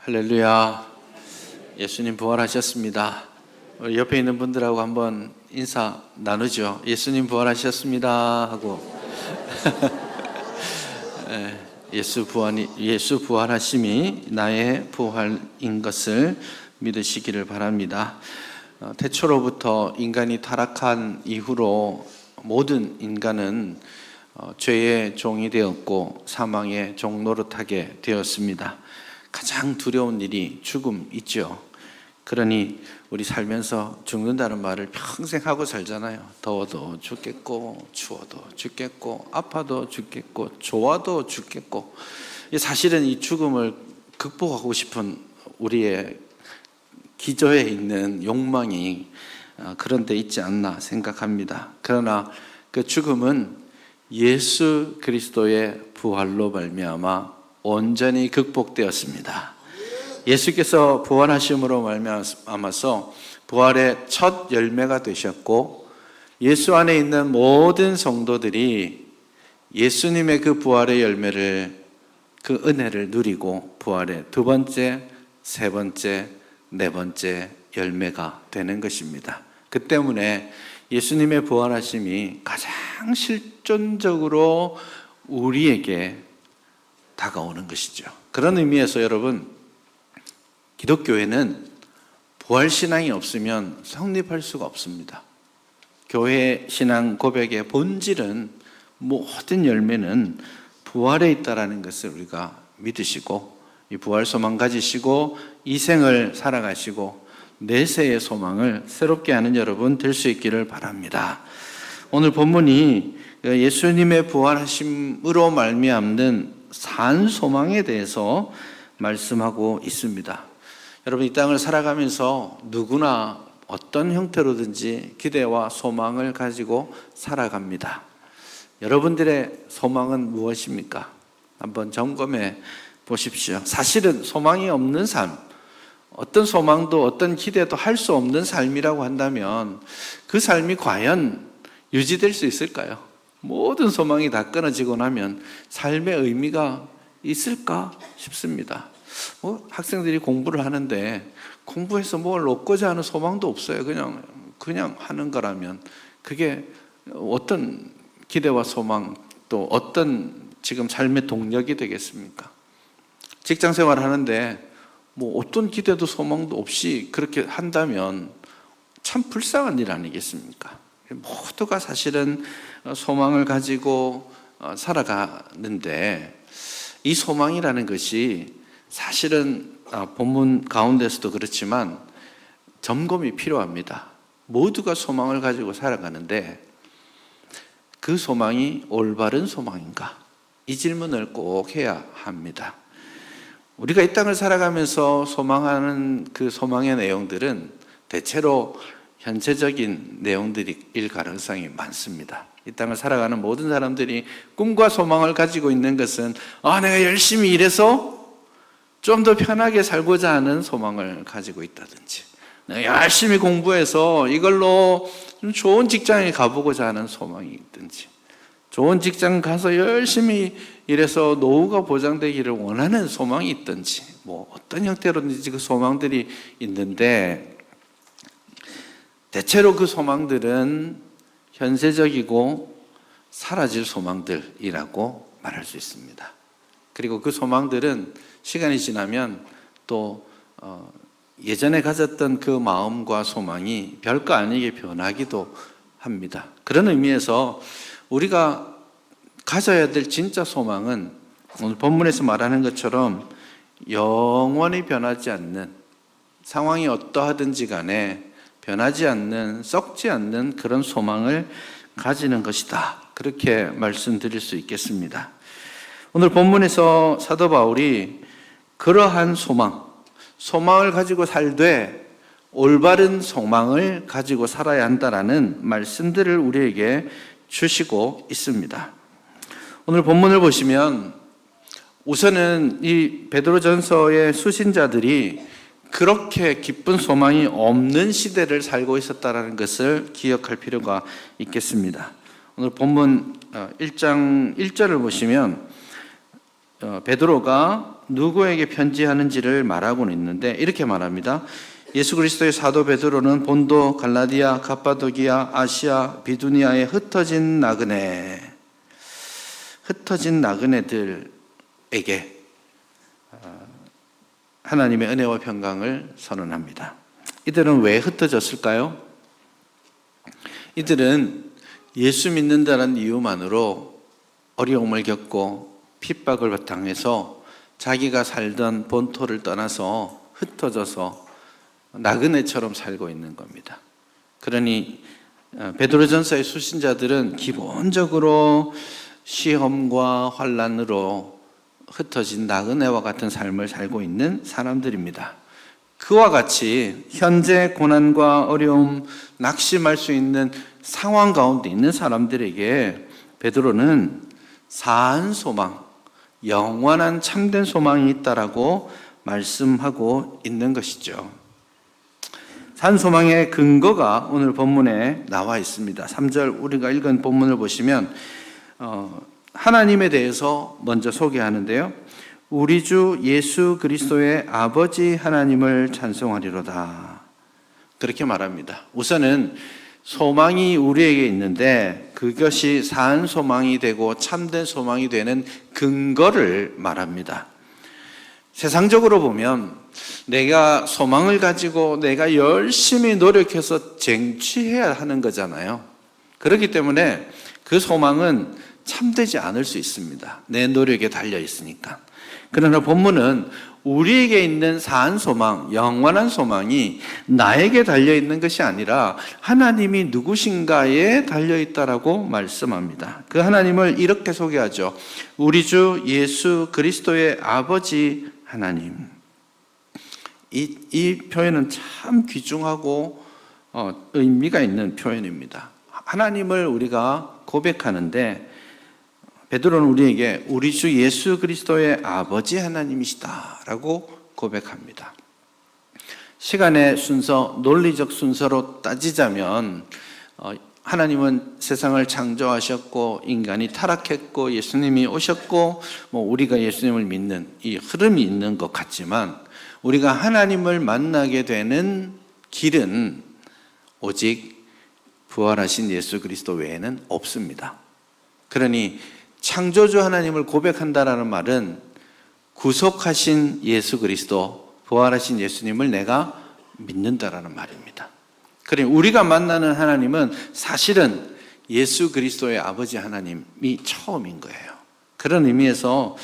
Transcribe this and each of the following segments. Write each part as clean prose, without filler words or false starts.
할렐루야. 예수님 부활하셨습니다. 우리 옆에 있는 분들하고 한번 인사 나누죠. 예수님 부활하셨습니다 하고 예수 부활하심이 나의 부활인 것을 믿으시기를 바랍니다. 태초로부터 인간이 타락한 이후로 모든 인간은 죄의 종이 되었고 사망의 종 노릇하게 되었습니다. 가장 두려운 일이 죽음이죠. 그러니 우리 살면서 죽는다는 말을 평생 하고 살잖아요. 더워도 죽겠고, 추워도 죽겠고, 아파도 죽겠고, 좋아도 죽겠고. 사실은 이 죽음을 극복하고 싶은 우리의 기저에 있는 욕망이 그런 데 있지 않나 생각합니다. 그러나 그 죽음은 예수 그리스도의 부활로 말미암아 온전히 극복되었습니다. 예수께서 부활하심으로 말미암아서 부활의 첫 열매가 되셨고, 예수 안에 있는 모든 성도들이 예수님의 그 부활의 열매를, 그 은혜를 누리고 부활의 두 번째, 세 번째, 네 번째 열매가 되는 것입니다. 그 때문에 예수님의 부활하심이 가장 실존적으로 우리에게 다가오는 것이죠. 그런 의미에서 여러분, 기독교회는 부활신앙이 없으면 성립할 수가 없습니다. 교회 신앙 고백의 본질은, 모든 열매는 부활에 있다는 것을 우리가 믿으시고, 이 부활 소망 가지시고 이 생을 살아가시고 내세의 소망을 새롭게 하는 여러분 될 수 있기를 바랍니다. 오늘 본문이 예수님의 부활하심으로 말미암는 산 소망에 대해서 말씀하고 있습니다. 여러분, 이 땅을 살아가면서 누구나 어떤 형태로든지 기대와 소망을 가지고 살아갑니다. 여러분들의 소망은 무엇입니까? 한번 점검해 보십시오. 사실은 소망이 없는 삶, 어떤 소망도 어떤 기대도 할 수 없는 삶이라고 한다면 그 삶이 과연 유지될 수 있을까요? 모든 소망이 다 끊어지고 나면 삶의 의미가 있을까 싶습니다. 학생들이 공부를 하는데 공부해서 뭘 얻고자 하는 소망도 없어요. 그냥 하는 거라면 그게 어떤 기대와 소망, 또 어떤 지금 삶의 동력이 되겠습니까? 직장 생활 하는데 어떤 기대도 소망도 없이 그렇게 한다면 참 불쌍한 일 아니겠습니까? 모두가 사실은 소망을 가지고 살아가는데, 이 소망이라는 것이 사실은 본문 가운데서도 그렇지만 점검이 필요합니다. 모두가 소망을 가지고 살아가는데 그 소망이 올바른 소망인가? 이 질문을 꼭 해야 합니다. 우리가 이 땅을 살아가면서 소망하는 그 소망의 내용들은 대체로 현세적인 내용들일 가능성이 많습니다. 이 땅을 살아가는 모든 사람들이 꿈과 소망을 가지고 있는 것은 내가 열심히 일해서 좀 더 편하게 살고자 하는 소망을 가지고 있다든지, 내가 열심히 공부해서 이걸로 좀 좋은 직장에 가보고자 하는 소망이 있든지, 좋은 직장 가서 열심히 일해서 노후가 보장되기를 원하는 소망이 있든지, 어떤 형태로든지 그 소망들이 있는데, 대체로 그 소망들은 현세적이고 사라질 소망들이라고 말할 수 있습니다. 그리고 그 소망들은 시간이 지나면 또 예전에 가졌던 그 마음과 소망이 별거 아니게 변하기도 합니다. 그런 의미에서 우리가 가져야 될 진짜 소망은 오늘 본문에서 말하는 것처럼 영원히 변하지 않는, 상황이 어떠하든지 간에 변하지 않는, 썩지 않는 그런 소망을 가지는 것이다. 그렇게 말씀드릴 수 있겠습니다. 오늘 본문에서 사도 바울이 그러한 소망을 가지고 살되 올바른 소망을 가지고 살아야 한다라는 말씀들을 우리에게 주시고 있습니다. 오늘 본문을 보시면 우선은 이 베드로전서의 수신자들이 그렇게 기쁜 소망이 없는 시대를 살고 있었다는 것을 기억할 필요가 있겠습니다. 오늘 본문 1장 1절을 보시면 베드로가 누구에게 편지하는지를 말하고는 있는데 이렇게 말합니다. 예수 그리스도의 사도 베드로는 본도, 갈라디아, 갑바도기아, 아시아, 비두니아에 흩어진 나그네들에게 하나님의 은혜와 평강을 선언합니다. 이들은 왜 흩어졌을까요? 이들은 예수 믿는다는 이유만으로 어려움을 겪고 핍박을 당해서 자기가 살던 본토를 떠나서 흩어져서 나그네처럼 살고 있는 겁니다. 그러니 베드로전서의 수신자들은 기본적으로 시험과 환난으로 흩어진 나그네와 같은 삶을 살고 있는 사람들입니다. 그와 같이 현재 고난과 어려움, 낙심할 수 있는 상황 가운데 있는 사람들에게 베드로는 사한 소망, 영원한 참된 소망이 있다라고 말씀하고 있는 것이죠. 산 소망의 근거가 오늘 본문에 나와 있습니다. 3절 우리가 읽은 본문을 보시면 하나님에 대해서 먼저 소개하는데요. 우리 주 예수 그리스도의 아버지 하나님을 찬송하리로다. 그렇게 말합니다. 우선은 소망이 우리에게 있는데 그것이 산 소망이 되고 참된 소망이 되는 근거를 말합니다. 세상적으로 보면 내가 소망을 가지고 내가 열심히 노력해서 쟁취해야 하는 거잖아요. 그렇기 때문에 그 소망은 참되지 않을 수 있습니다. 내 노력에 달려 있으니까. 그러나 본문은 우리에게 있는 사한 소망, 영원한 소망이 나에게 달려 있는 것이 아니라 하나님이 누구신가에 달려 있다라고 말씀합니다. 그 하나님을 이렇게 소개하죠. 우리 주 예수 그리스도의 아버지 하나님. 이 표현은 참 귀중하고 의미가 있는 표현입니다. 하나님을 우리가 고백하는데 베드로는 우리에게 우리 주 예수 그리스도의 아버지 하나님이시다라고 고백합니다. 시간의 순서, 논리적 순서로 따지자면 하나님은 세상을 창조하셨고 인간이 타락했고 예수님이 오셨고 우리가 예수님을 믿는 이 흐름이 있는 것 같지만 우리가 하나님을 만나게 되는 길은 오직 부활하신 예수 그리스도 외에는 없습니다. 그러니 창조주 하나님을 고백한다라는 말은 구속하신 예수 그리스도, 부활하신 예수님을 내가 믿는다라는 말입니다. 그러니 우리가 만나는 하나님은 사실은 예수 그리스도의 아버지 하나님이 처음인 거예요. 그런 의미에서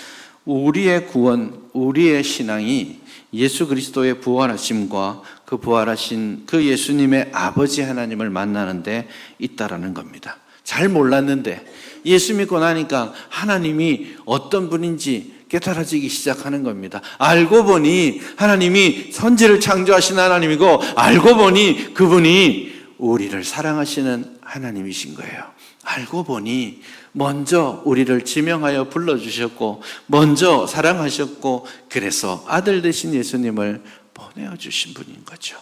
우리의 구원, 우리의 신앙이 예수 그리스도의 부활하심과 그 부활하신 그 예수님의 아버지 하나님을 만나는 데 있다라는 겁니다. 잘 몰랐는데 예수 믿고 나니까 하나님이 어떤 분인지 깨달아지기 시작하는 겁니다. 알고 보니 하나님이 선지를 창조하신 하나님이고 알고 보니 그분이 우리를 사랑하시는 하나님이신 거예요. 알고 보니 먼저 우리를 지명하여 불러주셨고 먼저 사랑하셨고 그래서 아들 되신 예수님을 보내주신 분인 거죠.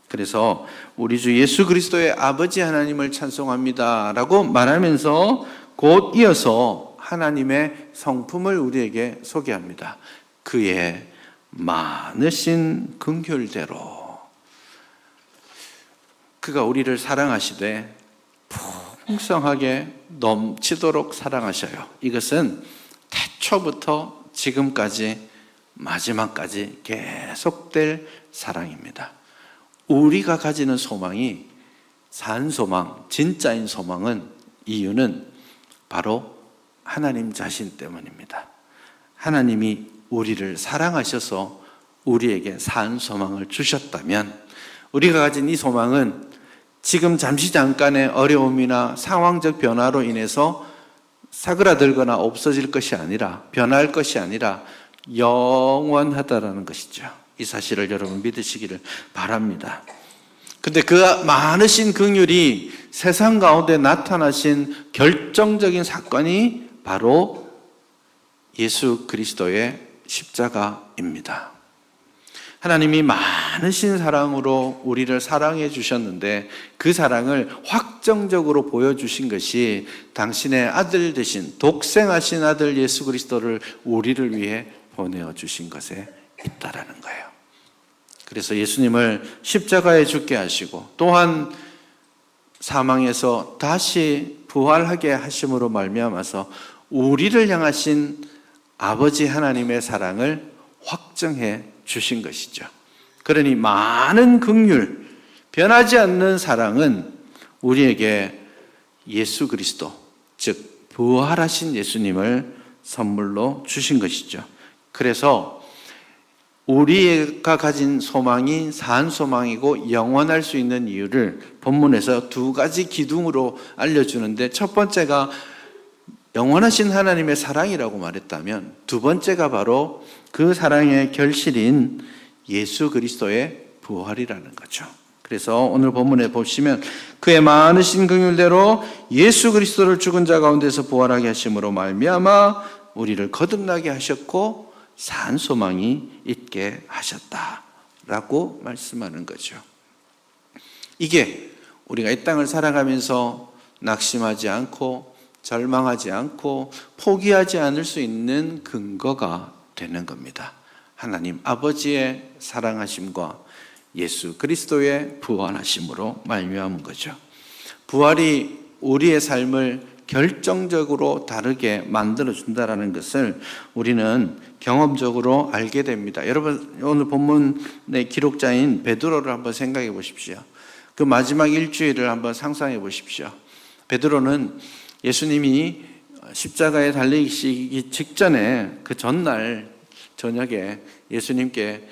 그래서 우리 주 예수 그리스도의 아버지 하나님을 찬송합니다 라고 말하면서 곧 이어서 하나님의 성품을 우리에게 소개합니다. 그의 많으신 긍휼대로 그가 우리를 사랑하시되 풍성하게 넘치도록 사랑하셔요. 이것은 태초부터 지금까지 마지막까지 계속될 사랑입니다. 우리가 가지는 소망이 산 소망, 진짜인 소망은 이유는 바로 하나님 자신 때문입니다. 하나님이 우리를 사랑하셔서 우리에게 산 소망을 주셨다면 우리가 가진 이 소망은 지금 잠깐의 어려움이나 상황적 변화로 인해서 사그라들거나 없어질 것이 아니라 변할 것이 아니라 영원하다라는 것이죠. 이 사실을 여러분 믿으시기를 바랍니다. 근데 그 많으신 긍휼이 세상 가운데 나타나신 결정적인 사건이 바로 예수 그리스도의 십자가입니다. 하나님이 많으신 사랑으로 우리를 사랑해 주셨는데 그 사랑을 확정적으로 보여주신 것이 당신의 아들 되신 독생하신 아들 예수 그리스도를 우리를 위해 보내어 주신 것에 있다라는 거예요. 그래서 예수님을 십자가에 죽게 하시고 또한 사망에서 다시 부활하게 하심으로 말미암아서 우리를 향하신 아버지 하나님의 사랑을 확정해 주신 것이죠. 그러니 많은 긍휼, 변하지 않는 사랑은 우리에게 예수 그리스도, 즉 부활하신 예수님을 선물로 주신 것이죠. 그래서 우리가 가진 소망이 산 소망이고 영원할 수 있는 이유를 본문에서 두 가지 기둥으로 알려주는데, 첫 번째가 영원하신 하나님의 사랑이라고 말했다면 두 번째가 바로 그 사랑의 결실인 예수 그리스도의 부활이라는 거죠. 그래서 오늘 본문에 보시면 그의 많으신 긍휼대로 예수 그리스도를 죽은 자 가운데서 부활하게 하심으로 말미암아 우리를 거듭나게 하셨고 산 소망이 있게 하셨다라고 말씀하는 거죠. 이게 우리가 이 땅을 살아가면서 낙심하지 않고 절망하지 않고 포기하지 않을 수 있는 근거가 되는 겁니다. 하나님 아버지의 사랑하심과 예수 그리스도의 부활하심으로 말미암은 거죠. 부활이 우리의 삶을 결정적으로 다르게 만들어준다는 것을 우리는 경험적으로 알게 됩니다. 여러분, 오늘 본문의 기록자인 베드로를 한번 생각해 보십시오. 그 마지막 일주일을 한번 상상해 보십시오. 베드로는 예수님이 십자가에 달리시기 직전에 그 전날 저녁에 예수님께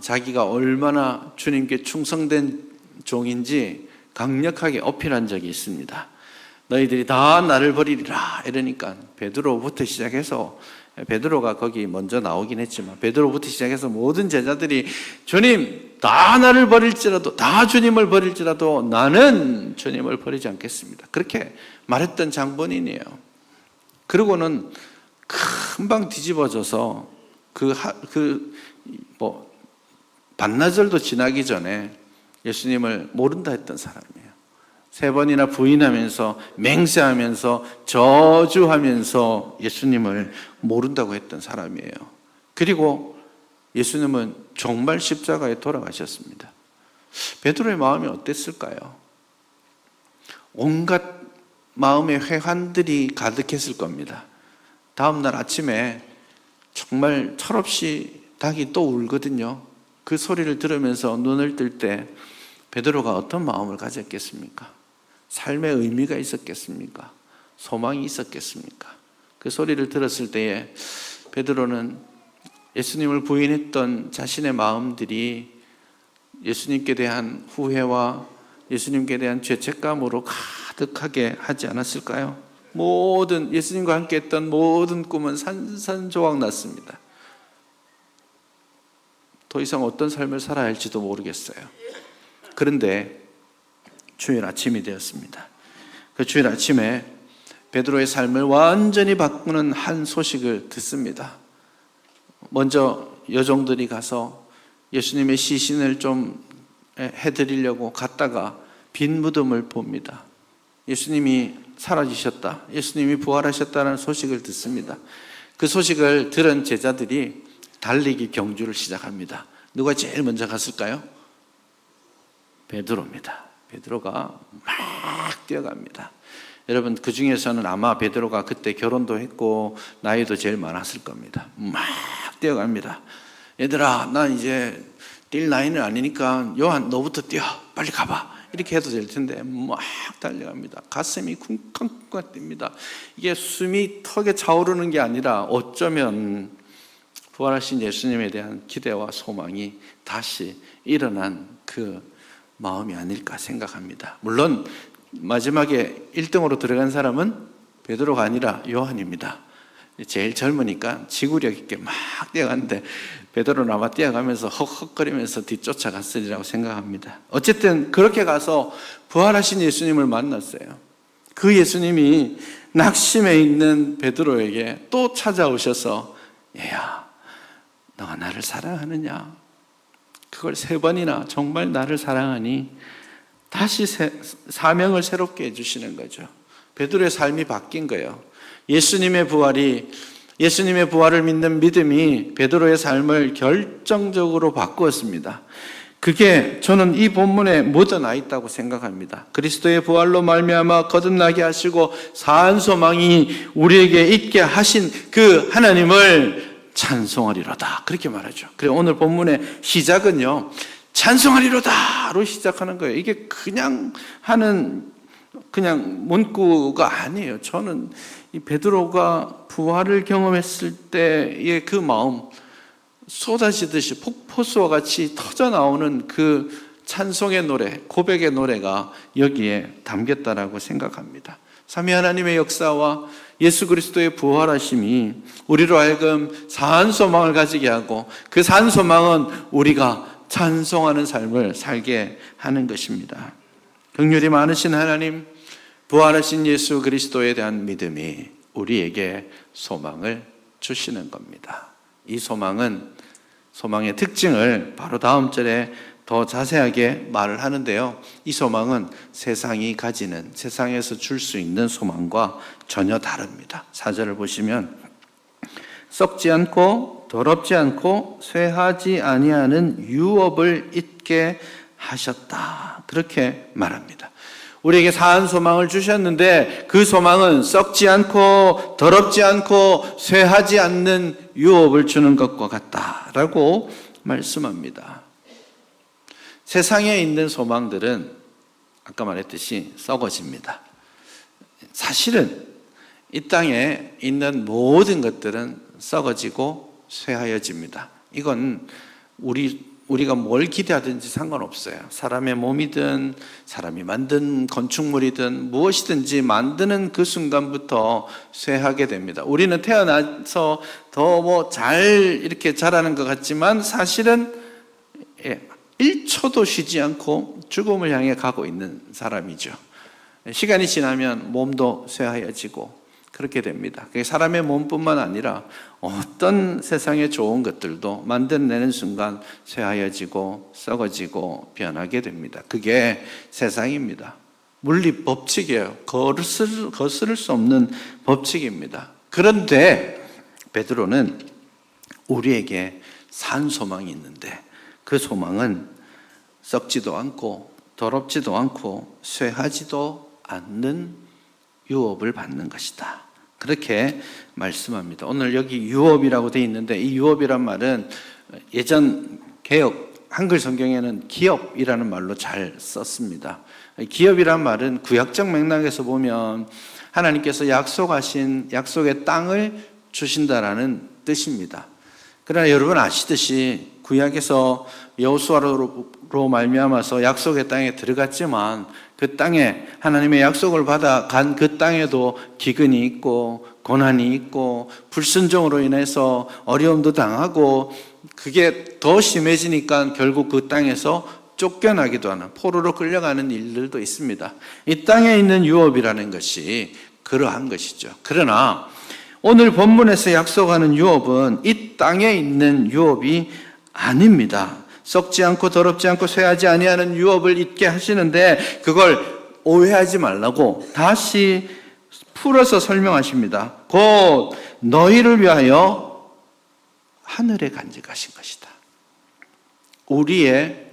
자기가 얼마나 주님께 충성된 종인지 강력하게 어필한 적이 있습니다. 너희들이 다 나를 버리리라 이러니까 베드로부터 시작해서, 베드로가 거기 먼저 나오긴 했지만 베드로부터 시작해서 모든 제자들이 주님 다 나를 버릴지라도, 다 주님을 버릴지라도 나는 주님을 버리지 않겠습니다, 그렇게 말했던 장본인이에요. 그리고는 금방 뒤집어져서 반나절도 지나기 전에 예수님을 모른다 했던 사람이에요. 3번이나 부인하면서 맹세하면서 저주하면서 예수님을 모른다고 했던 사람이에요. 그리고 예수님은 정말 십자가에 돌아가셨습니다. 베드로의 마음이 어땠을까요? 온갖 마음의 회한들이 가득했을 겁니다. 다음날 아침에 정말 철없이 닭이 또 울거든요. 그 소리를 들으면서 눈을 뜰 때 베드로가 어떤 마음을 가졌겠습니까? 삶의 의미가 있었겠습니까? 소망이 있었겠습니까? 그 소리를 들었을 때에 베드로는 예수님을 부인했던 자신의 마음들이 예수님께 대한 후회와 예수님께 대한 죄책감으로 가득하게 하지 않았을까요? 모든 예수님과 함께 했던 모든 꿈은 산산조각 났습니다. 더 이상 어떤 삶을 살아야 할지도 모르겠어요. 그런데 주일 아침이 되었습니다. 그 주일 아침에 베드로의 삶을 완전히 바꾸는 한 소식을 듣습니다. 먼저 여종들이 가서 예수님의 시신을 좀 해드리려고 갔다가 빈 무덤을 봅니다. 예수님이 사라지셨다, 예수님이 부활하셨다는 소식을 듣습니다. 그 소식을 들은 제자들이 달리기 경주를 시작합니다. 누가 제일 먼저 갔을까요? 베드로입니다. 베드로가 막 뛰어갑니다. 여러분, 그 중에서는 아마 베드로가 그때 결혼도 했고 나이도 제일 많았을 겁니다. 막 뛰어갑니다. 얘들아, 난 이제 뛸 나이는 아니니까 요한 너부터 뛰어, 빨리 가봐, 이렇게 해도 될 텐데 막 달려갑니다. 가슴이 쿵쾅쿵쾅 뜁니다. 이게 숨이 턱에 차오르는 게 아니라 어쩌면 부활하신 예수님에 대한 기대와 소망이 다시 일어난 그 마음이 아닐까 생각합니다. 물론 마지막에 1등으로 들어간 사람은 베드로가 아니라 요한입니다. 제일 젊으니까 지구력 있게 막 뛰어갔는데 베드로는 아마 뛰어가면서 헉헉거리면서 뒤쫓아갔으리라고 생각합니다. 어쨌든 그렇게 가서 부활하신 예수님을 만났어요. 그 예수님이 낙심해 있는 베드로에게 또 찾아오셔서, 얘야, 너가 나를 사랑하느냐? 그걸 3번이나 정말 나를 사랑하니 다시 사명을 새롭게 해주시는 거죠. 베드로의 삶이 바뀐 거예요. 예수님의 부활을 믿는 믿음이 베드로의 삶을 결정적으로 바꾸었습니다. 그게 저는 이 본문에 묻어나 있다고 생각합니다. 그리스도의 부활로 말미암아 거듭나게 하시고 사한 소망이 우리에게 있게 하신 그 하나님을 찬송하리로다, 그렇게 말하죠. 그래서 오늘 본문의 시작은요, 찬송하리로다로 시작하는 거예요. 이게 그냥 문구가 아니에요. 저는 이 베드로가 부활을 경험했을 때의 그 마음, 쏟아지듯이 폭포수와 같이 터져 나오는 그 찬송의 노래, 고백의 노래가 여기에 담겼다라고 생각합니다. 삼위 하나님의 역사와 예수 그리스도의 부활하심이 우리로 하여금 사한 소망을 가지게 하고, 그 사한 소망은 우리가 찬송하는 삶을 살게 하는 것입니다. 긍휼이 많으신 하나님, 부활하신 예수 그리스도에 대한 믿음이 우리에게 소망을 주시는 겁니다. 이 소망의 특징을 바로 다음 절에 더 자세하게 말을 하는데요, 이 소망은 세상이 가지는, 세상에서 줄 수 있는 소망과 전혀 다릅니다. 4절을 보시면 썩지 않고 더럽지 않고 쇠하지 아니하는 유업을 잊게 하셨다, 그렇게 말합니다. 우리에게 사한 소망을 주셨는데 그 소망은 썩지 않고 더럽지 않고 쇠하지 않는 유업을 주는 것과 같다라고 말씀합니다. 세상에 있는 소망들은 아까 말했듯이 썩어집니다. 사실은 이 땅에 있는 모든 것들은 썩어지고 쇠하여집니다. 이건 우리가 뭘 기대하든지 상관없어요. 사람의 몸이든 사람이 만든 건축물이든 무엇이든지 만드는 그 순간부터 쇠하게 됩니다. 우리는 태어나서 더 잘 이렇게 자라는 것 같지만 사실은 1초도 쉬지 않고 죽음을 향해 가고 있는 사람이죠. 시간이 지나면 몸도 쇠하여지고 그렇게 됩니다. 사람의 몸뿐만 아니라 어떤 세상의 좋은 것들도 만들어내는 순간 쇠하여지고 썩어지고 변하게 됩니다. 그게 세상입니다. 물리 법칙이에요. 거스를 수 없는 법칙입니다. 그런데 베드로는 우리에게 산 소망이 있는데 그 소망은 썩지도 않고 더럽지도 않고 쇠하지도 않는 유업을 받는 것이다, 그렇게 말씀합니다. 오늘 여기 유업이라고 되어 있는데 이 유업이란 말은 예전 개역 한글 성경에는 기업이라는 말로 잘 썼습니다. 기업이란 말은 구약적 맥락에서 보면 하나님께서 약속하신 약속의 땅을 주신다라는 뜻입니다. 그러나 여러분 아시듯이 구약에서 여호수아로 말미암아서 약속의 땅에 들어갔지만 그 땅에 하나님의 약속을 받아 간 그 땅에도 기근이 있고 고난이 있고 불순종으로 인해서 어려움도 당하고 그게 더 심해지니까 결국 그 땅에서 쫓겨나기도 하는, 포로로 끌려가는 일들도 있습니다. 이 땅에 있는 유업이라는 것이 그러한 것이죠. 그러나 오늘 본문에서 약속하는 유업은 이 땅에 있는 유업이 아닙니다. 썩지 않고 더럽지 않고 쇠하지 아니하는 유업을 잊게 하시는데 그걸 오해하지 말라고 다시 풀어서 설명하십니다. 곧 너희를 위하여 하늘에 간직하신 것이다. 우리의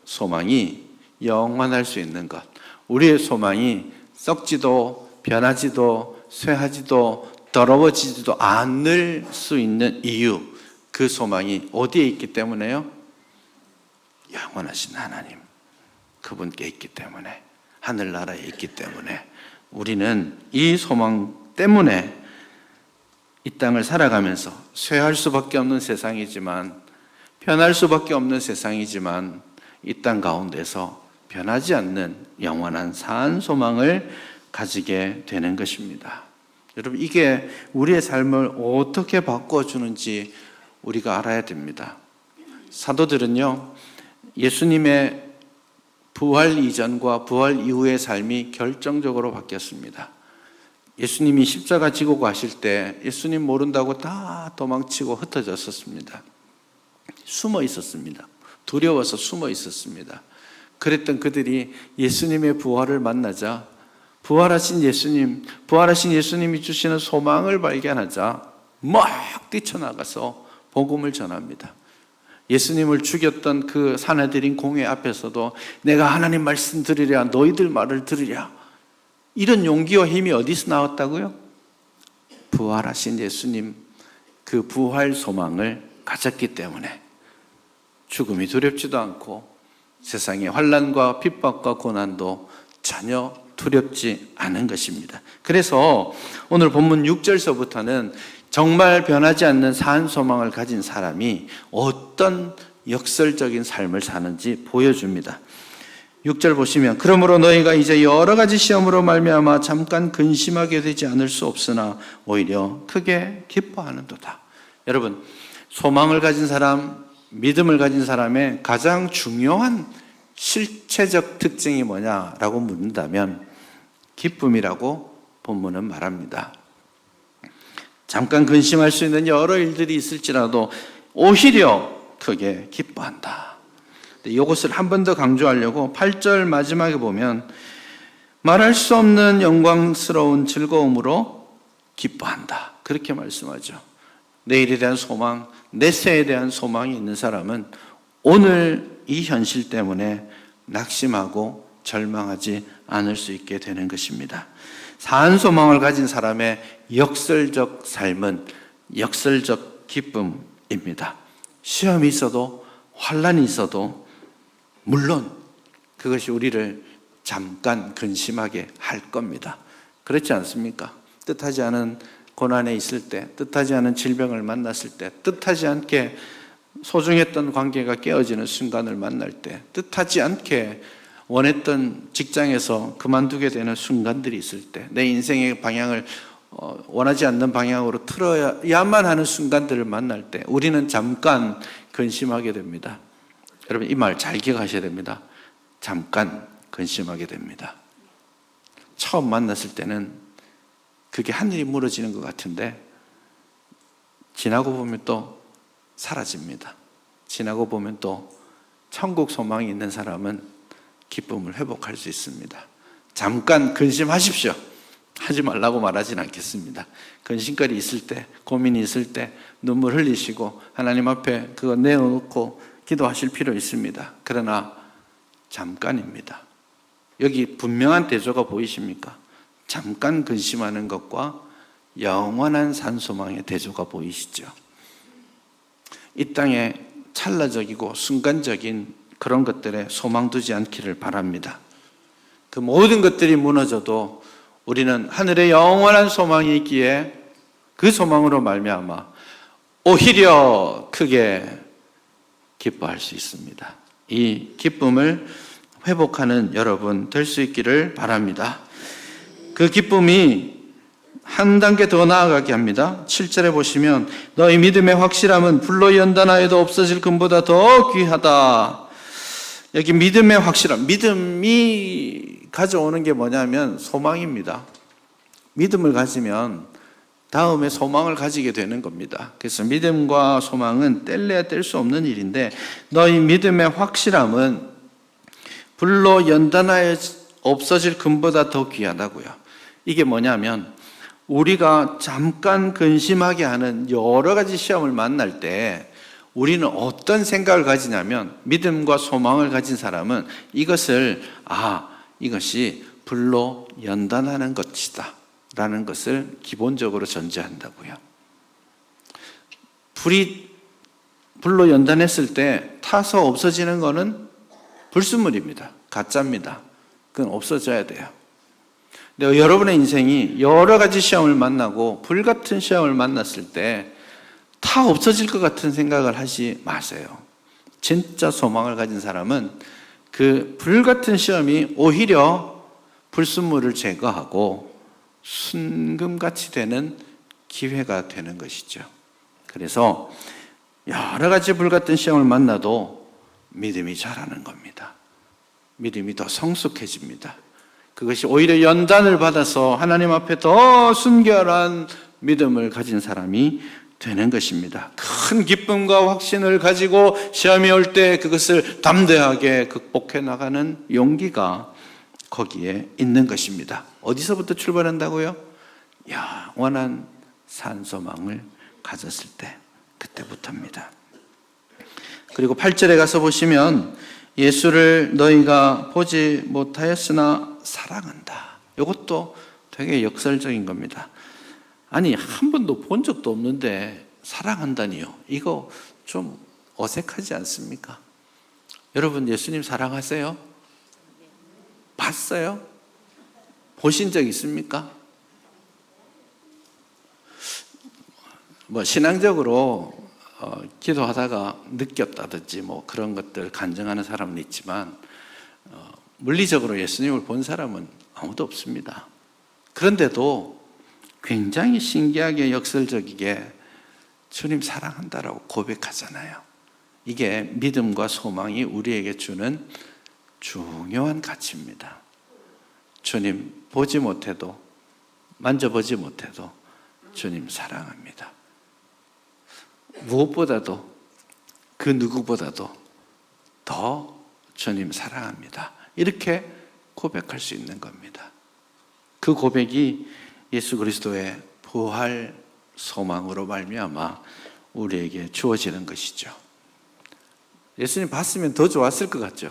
소망이 영원할 수 있는 것, 우리의 소망이 썩지도 변하지도 쇠하지도 더러워지지도 않을 수 있는 이유, 그 소망이 어디에 있기 때문에요? 영원하신 하나님, 그분께 있기 때문에, 하늘나라에 있기 때문에 우리는 이 소망 때문에 이 땅을 살아가면서 쇠할 수밖에 없는 세상이지만, 변할 수밖에 없는 세상이지만 이 땅 가운데서 변하지 않는 영원한 산 소망을 가지게 되는 것입니다. 여러분, 이게 우리의 삶을 어떻게 바꿔주는지 우리가 알아야 됩니다. 사도들은요, 예수님의 부활 이전과 부활 이후의 삶이 결정적으로 바뀌었습니다. 예수님이 십자가 지고 가실 때 예수님 모른다고 다 도망치고 흩어졌었습니다. 숨어 있었습니다. 두려워서 숨어 있었습니다. 그랬던 그들이 예수님의 부활을 만나자 부활하신 예수님이 주시는 소망을 발견하자 막 뛰쳐나가서 복음을 전합니다. 예수님을 죽였던 그 사내들인 공회 앞에서도 내가 하나님 말씀 들으랴, 너희들 말을 들으랴. 이런 용기와 힘이 어디서 나왔다고요? 부활하신 예수님, 그 부활 소망을 가졌기 때문에 죽음이 두렵지도 않고 세상의 환난과 핍박과 고난도 전혀 두렵지 않은 것입니다. 그래서 오늘 본문 6절서부터는 정말 변하지 않는 산 소망을 가진 사람이 어떤 역설적인 삶을 사는지 보여줍니다. 6절 보시면 그러므로 너희가 이제 여러 가지 시험으로 말미암아 잠깐 근심하게 되지 않을 수 없으나 오히려 크게 기뻐하는도다. 여러분, 소망을 가진 사람, 믿음을 가진 사람의 가장 중요한 실체적 특징이 뭐냐라고 묻는다면 기쁨이라고 본문은 말합니다. 잠깐 근심할 수 있는 여러 일들이 있을지라도 오히려 크게 기뻐한다. 이것을 한 번 더 강조하려고 8절 마지막에 보면 말할 수 없는 영광스러운 즐거움으로 기뻐한다. 그렇게 말씀하죠. 내일에 대한 소망, 내세에 대한 소망이 있는 사람은 오늘 이 현실 때문에 낙심하고 절망하지 않을 수 있게 되는 것입니다. 산 소망을 가진 사람의 역설적 삶은 역설적 기쁨입니다. 시험이 있어도 환난이 있어도 물론 그것이 우리를 잠깐 근심하게 할 겁니다. 그렇지 않습니까? 뜻하지 않은 고난에 있을 때, 뜻하지 않은 질병을 만났을 때, 뜻하지 않게 소중했던 관계가 깨어지는 순간을 만날 때, 뜻하지 않게 원했던 직장에서 그만두게 되는 순간들이 있을 때, 내 인생의 방향을 원하지 않는 방향으로 틀어야만 하는 순간들을 만날 때 우리는 잠깐 근심하게 됩니다. 여러분, 이 말 잘 기억하셔야 됩니다. 잠깐 근심하게 됩니다. 처음 만났을 때는 그게 하늘이 무너지는 것 같은데 지나고 보면 또 사라집니다. 지나고 보면 또 천국 소망이 있는 사람은 기쁨을 회복할 수 있습니다. 잠깐 근심하십시오. 하지 말라고 말하진 않겠습니다. 근심거리 있을 때, 고민이 있을 때 눈물 흘리시고 하나님 앞에 그거 내어놓고 기도하실 필요 있습니다. 그러나 잠깐입니다. 여기 분명한 대조가 보이십니까? 잠깐 근심하는 것과 영원한 산소망의 대조가 보이시죠? 이 땅에 찰나적이고 순간적인 그런 것들에 소망 두지 않기를 바랍니다. 그 모든 것들이 무너져도 우리는 하늘에 영원한 소망이 있기에 그 소망으로 말미암아 오히려 크게 기뻐할 수 있습니다. 이 기쁨을 회복하는 여러분 될 수 있기를 바랍니다. 그 기쁨이 한 단계 더 나아가게 합니다. 7절에 보시면 너희 믿음의 확실함은 불로 연단하여도 없어질 금보다 더 귀하다. 여기 믿음의 확실함, 믿음이 가져오는 게 뭐냐면 소망입니다. 믿음을 가지면 다음에 소망을 가지게 되는 겁니다. 그래서 믿음과 소망은 뗄래야 뗄 수 없는 일인데 너희 믿음의 확실함은 불로 연단하여 없어질 금보다 더 귀하다고요. 이게 뭐냐면 우리가 잠깐 근심하게 하는 여러 가지 시험을 만날 때 우리는 어떤 생각을 가지냐면 믿음과 소망을 가진 사람은 이것이 불로 연단하는 것이다 라는 것을 기본적으로 전제한다고요. 불이 불로 연단했을 때 타서 없어지는 것은 불순물입니다. 가짜입니다. 그건 없어져야 돼요. 근데 여러분의 인생이 여러 가지 시험을 만나고 불같은 시험을 만났을 때 다 없어질 것 같은 생각을 하지 마세요. 진짜 소망을 가진 사람은 그 불같은 시험이 오히려 불순물을 제거하고 순금같이 되는 기회가 되는 것이죠. 그래서 여러 가지 불같은 시험을 만나도 믿음이 자라는 겁니다. 믿음이 더 성숙해집니다. 그것이 오히려 연단을 받아서 하나님 앞에 더 순결한 믿음을 가진 사람이 되는 것입니다. 큰 기쁨과 확신을 가지고 시험이 올 때 그것을 담대하게 극복해 나가는 용기가 거기에 있는 것입니다. 어디서부터 출발한다고요? 영원한 산소망을 가졌을 때, 그때부터입니다. 그리고 8절에 가서 보시면 예수를 너희가 보지 못하였으나 사랑한다. 이것도 되게 역설적인 겁니다. 아니, 한 번도 본 적도 없는데 사랑한다니요. 이거 좀 어색하지 않습니까? 여러분, 예수님 사랑하세요? 봤어요? 보신 적 있습니까? 신앙적으로 기도하다가 느꼈다든지 그런 것들 간증하는 사람은 있지만 물리적으로 예수님을 본 사람은 아무도 없습니다. 그런데도 굉장히 신기하게 역설적이게 주님 사랑한다라고 고백하잖아요. 이게 믿음과 소망이 우리에게 주는 중요한 가치입니다. 주님 보지 못해도, 만져보지 못해도 주님 사랑합니다. 무엇보다도, 그 누구보다도 더 주님 사랑합니다. 이렇게 고백할 수 있는 겁니다. 그 고백이 예수 그리스도의 부활 소망으로 말미암아 우리에게 주어지는 것이죠. 예수님 봤으면 더 좋았을 것 같죠?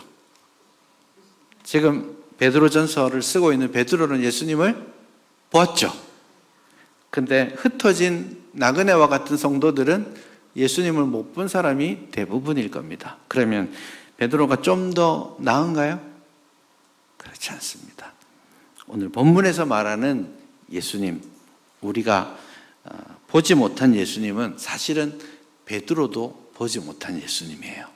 지금 베드로전서를 쓰고 있는 베드로는 예수님을 보았죠. 근데 흩어진 나그네와 같은 성도들은 예수님을 못 본 사람이 대부분일 겁니다. 그러면 베드로가 좀 더 나은가요? 그렇지 않습니다. 오늘 본문에서 말하는 예수님, 우리가 보지 못한 예수님은 사실은 베드로도 보지 못한 예수님이에요.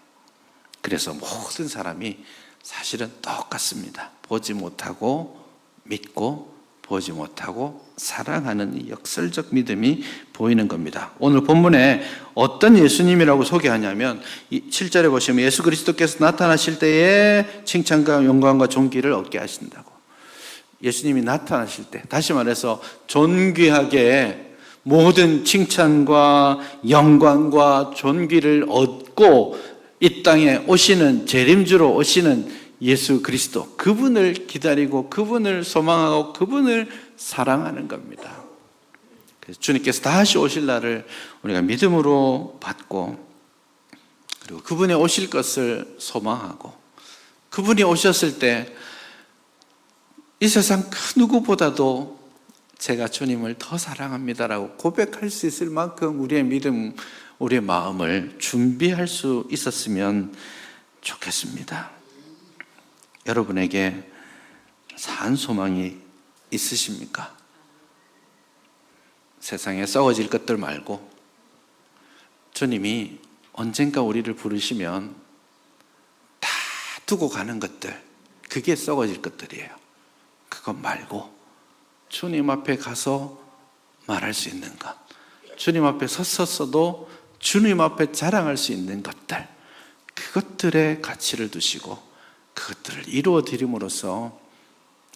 그래서 모든 사람이 사실은 똑같습니다. 보지 못하고 믿고, 보지 못하고 사랑하는 이 역설적 믿음이 보이는 겁니다. 오늘 본문에 어떤 예수님이라고 소개하냐면 7절에 보시면 예수 그리스도께서 나타나실 때에 칭찬과 영광과 존귀를 얻게 하신다고. 예수님이 나타나실 때, 다시 말해서 존귀하게 모든 칭찬과 영광과 존귀를 얻고 이 땅에 오시는, 재림주로 오시는 예수 그리스도, 그분을 기다리고 그분을 소망하고 그분을 사랑하는 겁니다. 그래서 주님께서 다시 오실 날을 우리가 믿음으로 받고, 그리고 그분이 오실 것을 소망하고, 그분이 오셨을 때 이 세상 그 누구보다도 제가 주님을 더 사랑합니다라고 고백할 수 있을 만큼 우리의 믿음, 우리의 마음을 준비할 수 있었으면 좋겠습니다. 여러분에게 산 소망이 있으십니까? 세상에 썩어질 것들 말고 주님이 언젠가 우리를 부르시면 다 두고 가는 것들, 그게 썩어질 것들이에요. 그것 말고 주님 앞에 가서 말할 수 있는 것, 주님 앞에 섰었어도 주님 앞에 자랑할 수 있는 것들, 그것들의 가치를 두시고 그것들을 이루어 드림으로써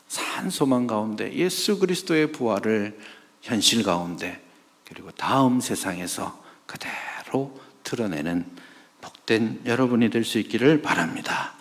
산 소망 가운데 예수 그리스도의 부활을 현실 가운데, 그리고 다음 세상에서 그대로 드러내는 복된 여러분이 될 수 있기를 바랍니다.